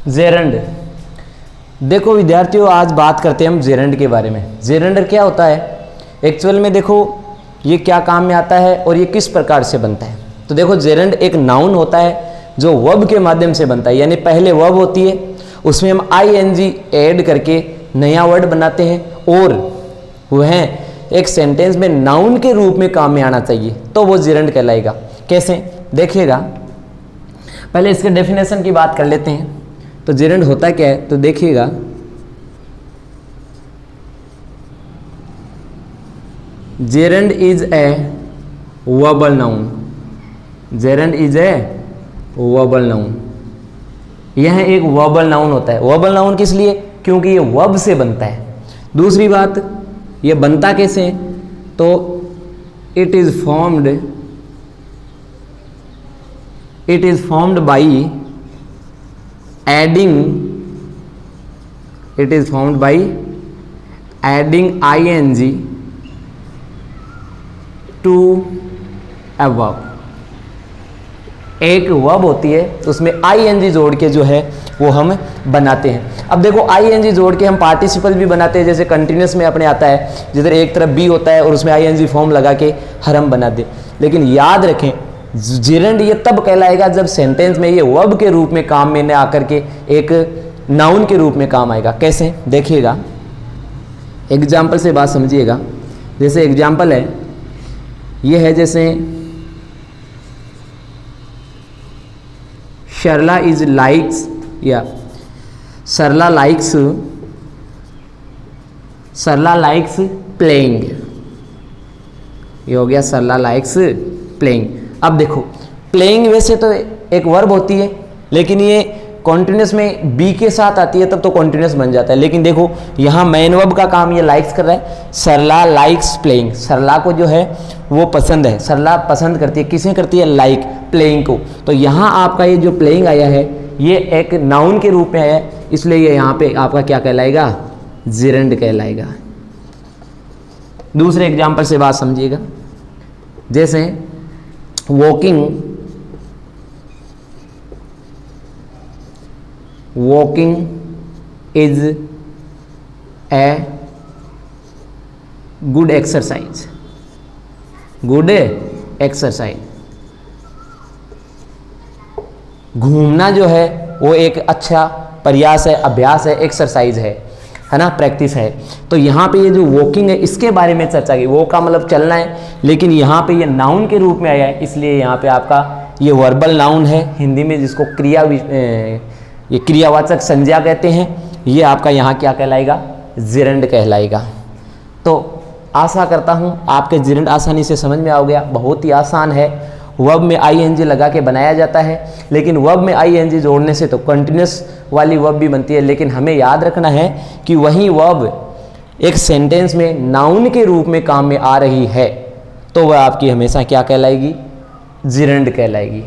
Gerund. देखो विद्यार्थियों, आज बात करते हैं हम जेरंड के बारे में। जेरंड क्या होता है एक्चुअल में, देखो ये क्या काम में आता है और ये किस प्रकार से बनता है। तो देखो जेरंड एक नाउन होता है जो वर्ब के माध्यम से बनता है, यानी पहले वर्ब होती है, उसमें हम आईएनजी ऐड करके नया वर्ड बनाते हैं और वह एक सेंटेंस में नाउन के रूप में काम में आना चाहिए, तो वो जेरंड कहलाएगा। कैसे देखिएगा, पहले इसके डेफिनेशन की बात कर लेते हैं। तो जेरंड होता क्या है, तो देखिएगा gerund is a verbal noun. Gerund is a verbal noun. यह एक वर्बल नाउन होता है। वर्बल नाउन किस लिए? क्योंकि ये वर्ब से बनता है। दूसरी बात, ये बनता कैसे है, तो it is formed by adding ING to a verb. एक वर्ब होती है उसमें आईएनजी जोड़ के जो है वो हम बनाते हैं। अब देखो आईएनजी जोड़ के हम पार्टिसिपल भी बनाते हैं, जैसे कंटिन्यूस में अपने आता है जिधर एक तरफ बी होता है और उसमें आईएनजी फॉर्म लगा के हर हम बना दे। लेकिन याद रखें जेरंड ये तब कहलाएगा जब सेंटेंस में ये वर्ब के रूप में काम में न आकर के एक नाउन के रूप में काम आएगा। कैसे देखिएगा, एग्जाम्पल से बात समझिएगा। जैसे एग्जाम्पल है, ये है जैसे सरला इज लाइक्स, या सरला लाइक्स प्लेइंग। ये हो गया सरला लाइक्स प्लेइंग। अब देखो प्लेइंग वैसे तो एक वर्ब होती है, लेकिन ये कॉन्टिन्यूस में बी के साथ आती है तब तो कॉन्टिन्यूस बन जाता है। लेकिन देखो यहाँ मेन वर्ब का काम ये लाइक्स कर रहा है। सरला लाइक्स प्लेइंग, सरला को जो है वो पसंद है, सरला पसंद करती है, किसे करती है? लाइक, प्लेइंग को। तो यहाँ आपका ये जो प्लेइंग आया है ये एक नाउन के रूप में आया है, इसलिए ये यहाँ पे आपका क्या कहलाएगा? जेरंड कहलाएगा। दूसरे एग्जाम्पल से बात समझिएगा। जैसे walking is a good exercise. घूमना जो है वो एक अच्छा प्रयास है, अभ्यास है, एक्सरसाइज है ना, प्रैक्टिस है। तो यहाँ पे ये जो वॉकिंग है इसके बारे में चर्चा की। वो का मतलब चलना है, लेकिन यहाँ पे ये नाउन के रूप में आया है, इसलिए यहाँ पे आपका ये वर्बल नाउन है, हिंदी में जिसको ये क्रियावाचक संज्ञा कहते हैं। ये आपका यहाँ क्या कहलाएगा? जेरंड कहलाएगा। तो आशा करता हूँ आपके जेरंड आसानी से समझ में आ गया। बहुत ही आसान है। वर्ब में आईएनजी लगा के बनाया जाता है, लेकिन वर्ब में आईएनजी जोड़ने से तो कंटिन्यूस वाली वर्ब भी बनती है। लेकिन हमें याद रखना है कि वही वर्ब एक सेंटेंस में नाउन के रूप में काम में आ रही है, तो वह आपकी हमेशा क्या कहलाएगी? जेरंड कहलाएगी।